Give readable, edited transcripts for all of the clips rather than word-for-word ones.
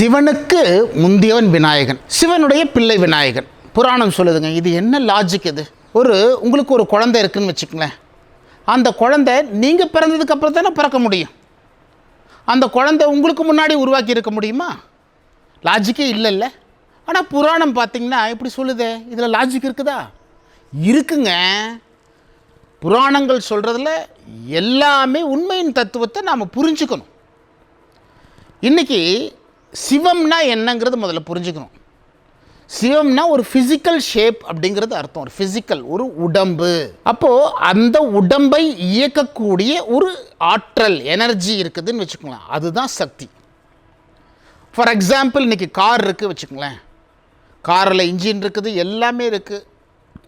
சிவனுக்கு முந்தியவன் விநாயகன், சிவனுடைய பிள்ளை விநாயகன். புராணம் சொல்லுதுங்க. இது என்ன லாஜிக்? இது உங்களுக்கு ஒரு குழந்தை இருக்குன்னு வச்சுக்கங்களேன். அந்த குழந்தை நீங்கள் பிறந்ததுக்கு அப்புறம் தானே பிறக்க முடியும். அந்த குழந்தை உங்களுக்கு முன்னாடி உருவாக்கி இருக்க முடியுமா? லாஜிக்கே இல்லைல்ல. ஆனால் புராணம் பார்த்திங்கன்னா இப்படி சொல்லுதே, இதில் லாஜிக் இருக்குதா? இருக்குங்க. புராணங்கள் சொல்கிறதுல எல்லாமே உண்மையின் தத்துவத்தை நாம் புரிஞ்சுக்கணும். இன்றைக்கி சிவம்னா என்னங்கிறது முதல்ல புரிஞ்சுக்கணும். சிவம்னா ஒரு ஃபிசிக்கல் ஷேப் அப்படிங்கிறது அர்த்தம். ஒரு ஃபிசிக்கல், ஒரு உடம்பு. அப்போது அந்த உடம்பை இயக்கக்கூடிய ஒரு ஆற்றல், எனர்ஜி இருக்குதுன்னு வச்சுக்கோங்களேன். அதுதான் சக்தி. ஃபார் எக்ஸாம்பிள், இன்றைக்கி கார் இருக்குது வச்சுக்கோங்களேன். காரில் இன்ஜின் இருக்குது, எல்லாமே இருக்குது.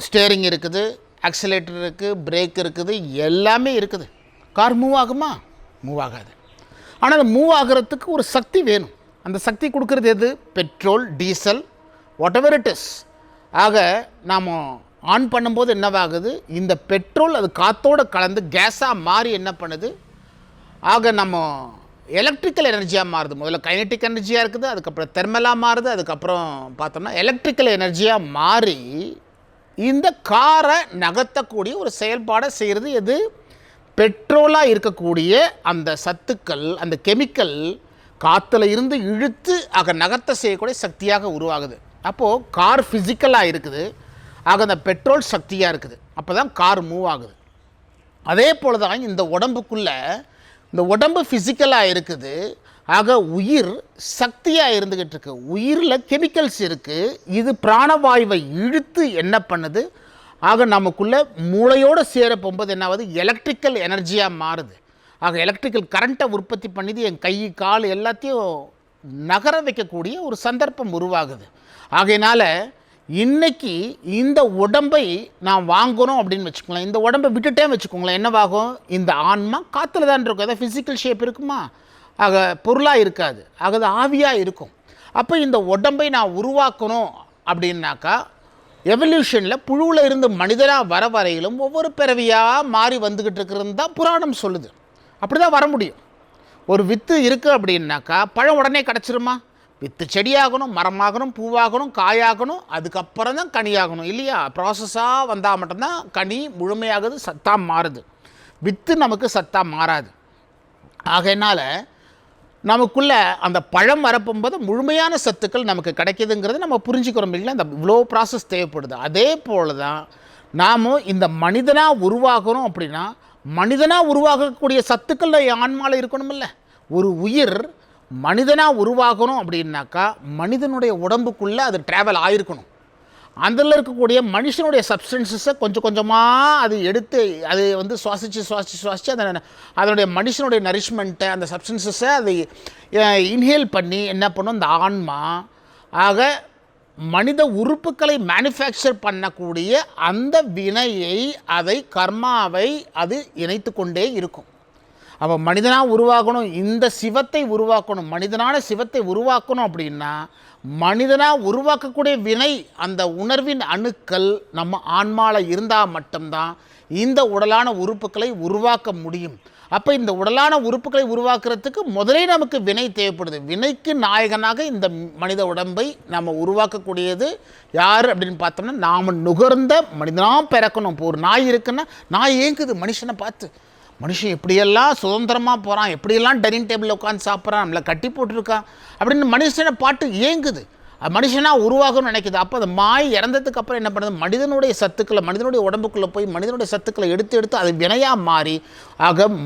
ஸ்டேரிங் இருக்குது, ஆக்சிலேட்டர் இருக்குது, பிரேக் இருக்குது, எல்லாமே இருக்குது. கார் மூவ் ஆகுமா? மூவ் ஆகாது. ஆனால் அது மூவ் ஆகிறதுக்கு ஒரு சக்தி வேணும். அந்த சக்தி கொடுக்குறது எது? Petrol, diesel, what ever it is. ஆக நாம் ஆன் பண்ணும்போது என்னவாகுது? இந்த பெட்ரோல் அது காற்றோடு கலந்து கேஸாக மாறி என்ன பண்ணுது? ஆக நம்ம எலக்ட்ரிக்கல் எனர்ஜியாக மாறுது. முதல்ல கைனட்டிக் எனர்ஜியாக இருக்குது, அதுக்கப்புறம் தெர்மலாக மாறுது, அதுக்கப்புறம் பார்த்தோம்னா எலக்ட்ரிக்கல் எனர்ஜியாக மாறி இந்த காரை நகர்த்தக்கூடிய ஒரு செயல்பாடை செய்கிறது எது? பெட்ரோலாக இருக்கக்கூடிய அந்த சத்துக்கள், அந்த கெமிக்கல் காற்றுல இருந்து இழுத்து நகர்த்த செய்யக்கூடிய சக்தியாக உருவாகுது. அப்போது கார் ஃபிசிக்கலாக இருக்குது, அந்த பெட்ரோல் சக்தியாக இருக்குது. அப்போ தான் கார் மூவ் ஆகுது. அதே போல் தான் இந்த உடம்புக்குள்ளே, இந்த உடம்பு ஃபிசிக்கலாக இருக்குது, உயிர் சக்தியாக இருந்துக்கிட்டு இருக்குது. உயிரில் கெமிக்கல்ஸ் இருக்குது. இது பிராணவாயுவை இழுத்து என்ன பண்ணுது? நமக்குள்ளே மூளையோடு சேர போகும்போது என்ன ஆகுது? எலக்ட்ரிக்கல் எனர்ஜியாக மாறுது. எலக்ட்ரிக்கல் கரண்ட்டை உற்பத்தி பண்ணிது. என் கை, கால் எல்லாத்தையும் நகர வைக்கக்கூடிய ஒரு சந்தர்ப்பம் உருவாகுது. ஆகையினால் இன்றைக்கி இந்த உடம்பை நான் வாங்கணும் அப்படின்னு வச்சுக்கோங்களேன். இந்த உடம்பை விட்டுட்டேன் வச்சுக்கோங்களேன், என்னவாகும்? இந்த ஆன்மா காற்றுல தான் இருக்கும். அதாவது ஃபிசிக்கல் ஷேப் இருக்குமா? பொருளாக இருக்காது. அது ஆவியாக இருக்கும். அப்போ இந்த உடம்பை நான் உருவாக்கணும் அப்படின்னாக்கா, எவல்யூஷனில் புழுவில் இருந்து மனிதனாக வர வரையிலும் ஒவ்வொரு பிறவியாக மாறி வந்துக்கிட்டு இருக்கிறது தான் புராணம் சொல்லுது. அப்படி தான் வர முடியும். ஒரு வித்து இருக்குது அப்படின்னாக்கா பழம் உடனே கிடச்சிருமா? வித்து செடியாகணும், மரமாகணும், பூவாகணும், காயாகணும், அதுக்கப்புறம் தான் கனியாகணும் இல்லையா? ப்ராசஸாக வந்தால் மட்டும்தான் கனி முழுமையாகுது, சத்தாக மாறுது. வித்து நமக்கு சத்தாக மாறாது. ஆகையினால் நமக்குள்ளே அந்த பழம் வரப்போகும்போது முழுமையான சத்துக்கள் நமக்கு கிடைக்கிதுங்கிறது நம்ம புரிஞ்சுக்கிறோம் இல்லைங்களா? அந்த இவ்வளோ ப்ராசஸ் தேவைப்படுது. அதே போல் தான் நாம் இந்த மனிதனாக உருவாகிறோம் அப்படின்னா, மனிதனாக உருவாகக்கூடிய சத்துக்கள் ஆன்மாவில் இருக்கணுமில்ல. ஒரு உயிர் மனிதனாக உருவாகணும் அப்படின்னாக்கா மனிதனுடைய உடம்புக்குள்ளே அது ட்ராவல் ஆகிருக்கணும். அதில் இருக்கக்கூடிய மனுஷனுடைய சப்ஸ்டன்சஸை கொஞ்சம் கொஞ்சமாக அது எடுத்து அது சுவாசித்து அதனுடைய மனுஷனுடைய நரிஷ்மெண்ட்டை, அந்த சப்ஸ்டன்சஸை அதை இன்ஹேல் பண்ணி என்ன பண்ணும்? இந்த ஆன்மா மனித உறுப்புகளை மேனுஃபேக்சர் பண்ணக்கூடிய அந்த வினையை, அதை கர்மாவை அது இணைத்து கொண்டே இருக்கும். அப்போ மனிதனாக உருவாக்கணும், இந்த சிவத்தை உருவாக்கணும், மனிதனான சிவத்தை உருவாக்கணும் அப்படின்னா மனிதனாக உருவாக்கக்கூடிய வினை, அந்த உணர்வின் அணுக்கள் நம்ம ஆன்மாவில் இருந்தால் மட்டும்தான் இந்த உடலான உறுப்புகளை உருவாக்க முடியும். அப்போ இந்த உடலான உறுப்புகளை உருவாக்குறதுக்கு முதலே நமக்கு வினை தேவைப்படுது. வினைக்கு நாயகனாக இந்த மனித உடம்பை நம்ம உருவாக்கக்கூடியது யார் அப்படின்னு பார்த்தோம்னா, நாம் நுகர்ந்த மனிதனாக பிறக்கணும். இப்போ ஒரு நாய் இருக்குன்னா, நாய் ஏங்குது மனுஷனை பார்த்து. மனுஷன் எப்படியெல்லாம் சுதந்திரமாக போகிறான், எப்படியெல்லாம் டைனிங் டேபிளில் உட்காந்து சாப்பிட்றான், நம்மளை கட்டி போட்டிருக்கான் அப்படின்னு மனுஷனை பாட்டு ஏங்குது. மனுஷனாக உருவாகணும்னு நினைக்குது. அப்போ அந்த மாய் இறந்ததுக்கு அப்புறம் என்ன பண்ணுது? மனிதனுடைய சத்துக்களை, மனிதனுடைய உடம்புக்குள்ளே போய் மனிதனுடைய சத்துக்களை எடுத்து அது வினையாக மாறி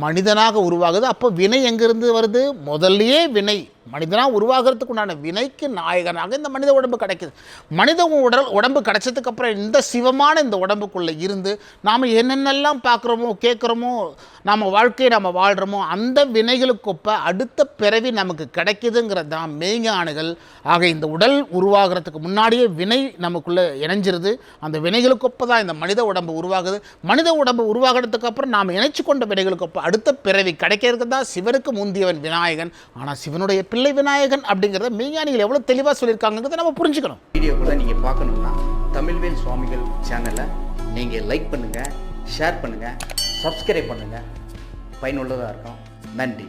மனிதனாக உருவாகுது. அப்போ வினை எங்கேருந்து வருது? முதல்லையே வினை மனிதனாக உருவாகிறதுக்கு உண்டான வினைக்கு நாயகனாக இந்த மனித உடம்பு கிடைக்குது. மனித உடம்பு கிடைச்சதுக்கப்புறம் இந்த சிவமான இந்த உடம்புக்குள்ளே இருந்து நாம் என்னென்னலாம் பார்க்குறோமோ, கேட்குறோமோ, நம்ம வாழ்க்கையை நம்ம வாழ்கிறோமோ, அந்த வினைகளுக்கொப்ப அடுத்த பிறவி நமக்கு கிடைக்குதுங்கிறது தான் மெய்ஞானிகள். இந்த உடல் உருவாகிறதுக்கு முன்னாடியே வினை நமக்குள்ளே இணைஞ்சிருது. அந்த வினைகளுக்கொப்ப தான் இந்த மனித உடம்பு உருவாகுது. மனித உடம்பு உருவாகிறதுக்கு அப்புறம் நாம் இணைச்சு கொண்ட வினைகளுக்கொப்ப அடுத்த பிறவி கிடைக்கிறது தான் சிவனுக்கு முந்தியவன் விநாயகன். ஆனால் சிவனுடைய பிள்ளை விநாயகன் அப்படிங்கிறத மெய்ஞானிகள் எவ்வளோ தெளிவாக சொல்லியிருக்காங்கிறத நம்ம புரிஞ்சுக்கணும். வீடியோக்குள்ளே நீங்கள் பார்க்கணும்னா தமிழ்வேல் சுவாமிகள் சேனலை நீங்கள் லைக் பண்ணுங்கள், ஷேர் பண்ணுங்கள், சப்ஸ்கிரைப் பண்ணுங்கள். பயனுள்ளதாக இருக்கும். நன்றி.